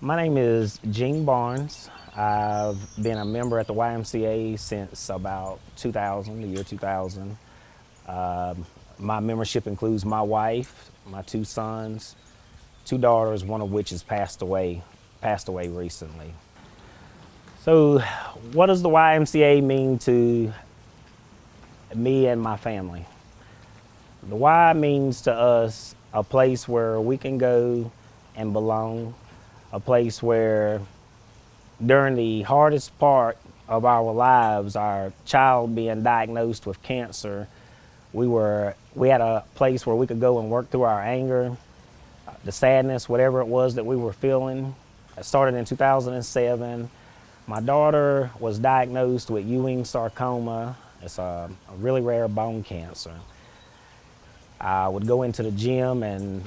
My name is Gene Barnes. I've been a member at the YMCA since about 2000, the year 2000. My membership includes my wife, my two sons, two daughters, one of which has passed away recently. So, what does the YMCA mean to me and my family? The Y means to us a place where we can go and belong, a place where during the hardest part of our lives, our child being diagnosed with cancer, we had a place where we could go and work through our anger, the sadness, whatever it was that we were feeling. It started in 2007. My daughter was diagnosed with Ewing sarcoma. It's a really rare bone cancer. I would go into the gym, and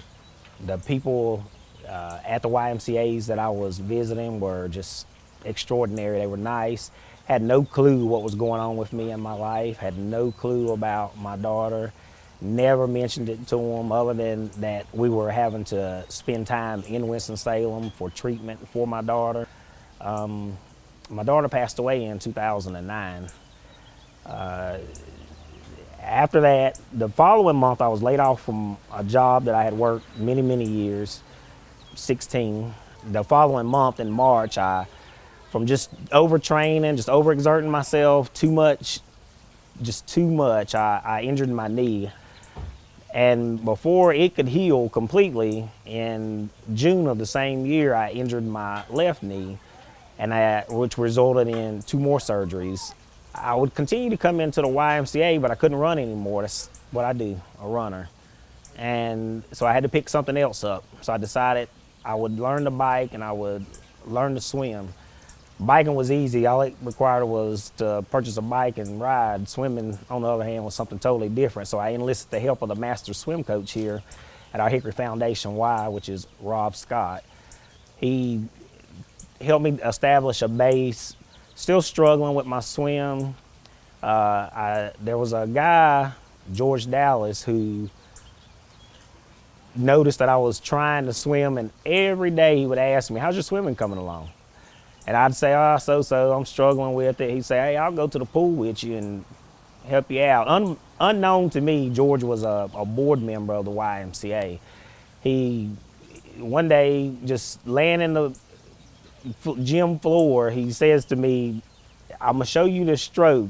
the people at the YMCA's that I was visiting were just extraordinary. They were nice. Had no clue what was going on with me in my life. Had no clue about my daughter. Never mentioned it to them other than that we were having to spend time in Winston-Salem for treatment for my daughter. My daughter passed away in 2009. After that, the following month, I was laid off from a job that I had worked many, many years, 16. The following month in March, from just overtraining, just overexerting myself too much, I injured my knee. And before it could heal completely, in June of the same year, I injured my left knee, which resulted in two more surgeries. I would continue to come into the YMCA, but I couldn't run anymore. That's what I do, a runner. And so I had to pick something else up. So I decided I would learn to bike and I would learn to swim. Biking was easy. All it required was to purchase a bike and ride. Swimming, on the other hand, was something totally different. So I enlisted the help of the master swim coach here at our Hickory Foundation Y, which is Rob Scott. He helped me establish a base. Still struggling with my swim. There was a guy, George Dallas, who noticed that I was trying to swim, and every day he would ask me, "How's your swimming coming along?" And I'd say, "Oh, so, I'm struggling with it." He'd say, "Hey, I'll go to the pool with you and help you out." Unknown to me, George was a board member of the YMCA. He, one day, just laying in the gym floor, he says to me, "I'm gonna show you the stroke."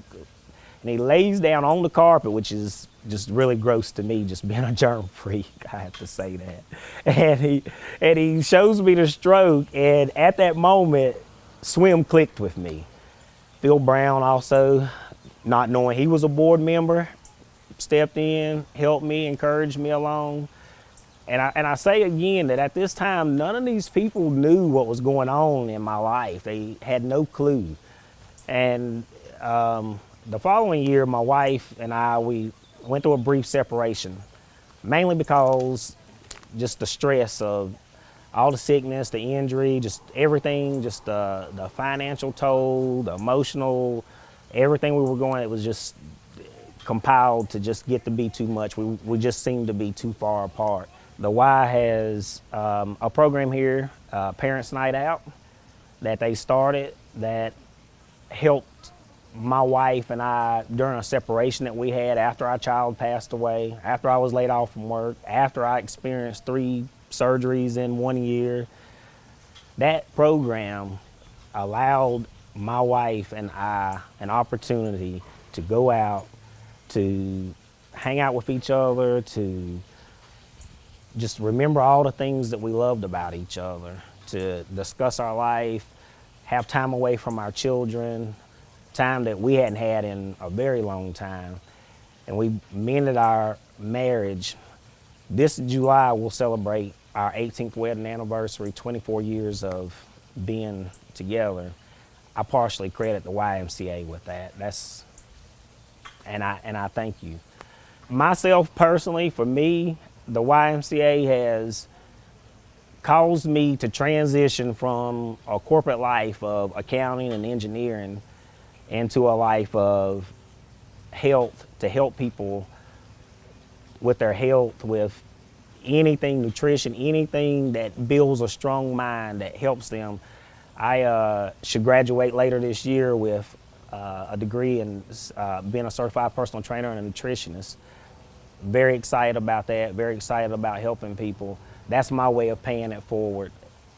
And he lays down on the carpet, which is just really gross to me, just being a germ freak, I have to say that. And he shows me the stroke, and at that moment, swim clicked with me. Phil Brown also, not knowing he was a board member, stepped in, helped me, encouraged me along. And I say again that at this time, none of these people knew what was going on in my life. They had no clue. And the following year, my wife and we went through a brief separation, mainly because just the stress of all the sickness, the injury, just everything, just the financial toll, the emotional, everything we were going, it was just compiled to just get to be too much. We just seemed to be too far apart. The Y has a program here, Parents Night Out, that they started that helped my wife and I during a separation that we had after our child passed away, after I was laid off from work, after I experienced 3 surgeries in 1 year. That program allowed my wife and I an opportunity to go out, to hang out with each other, to just remember all the things that we loved about each other, to discuss our life, have time away from our children, time that we hadn't had in a very long time. And we mended our marriage. This July, we'll celebrate our 18th wedding anniversary, 24 years of being together. I partially credit the YMCA with that. And I thank you. Myself personally, for me, the YMCA has caused me to transition from a corporate life of accounting and engineering into a life of health, to help people with their health, with anything nutrition, anything that builds a strong mind, that helps them. I should graduate later this year with a degree in being a certified personal trainer and a nutritionist. Very excited about that, very excited about helping people. That's my way of paying it forward.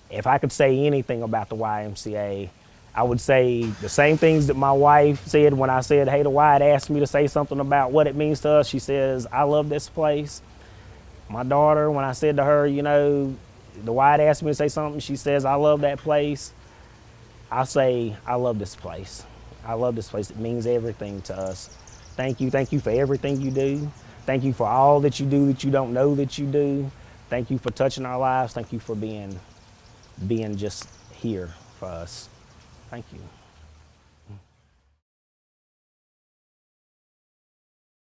If I could say anything about the YMCA, I would say the same things that my wife said when I said, hey, the Y had asked me to say something about what it means to us. She says, I love this place. My daughter, when I said to her, you know, the Y had asked me to say something, she says, I love that place. I say, I love this place. I love this place. It means everything to us. Thank you for everything you do. Thank you for all that you do that you don't know that you do. Thank you for touching our lives. Thank you for being just here for us. Thank you.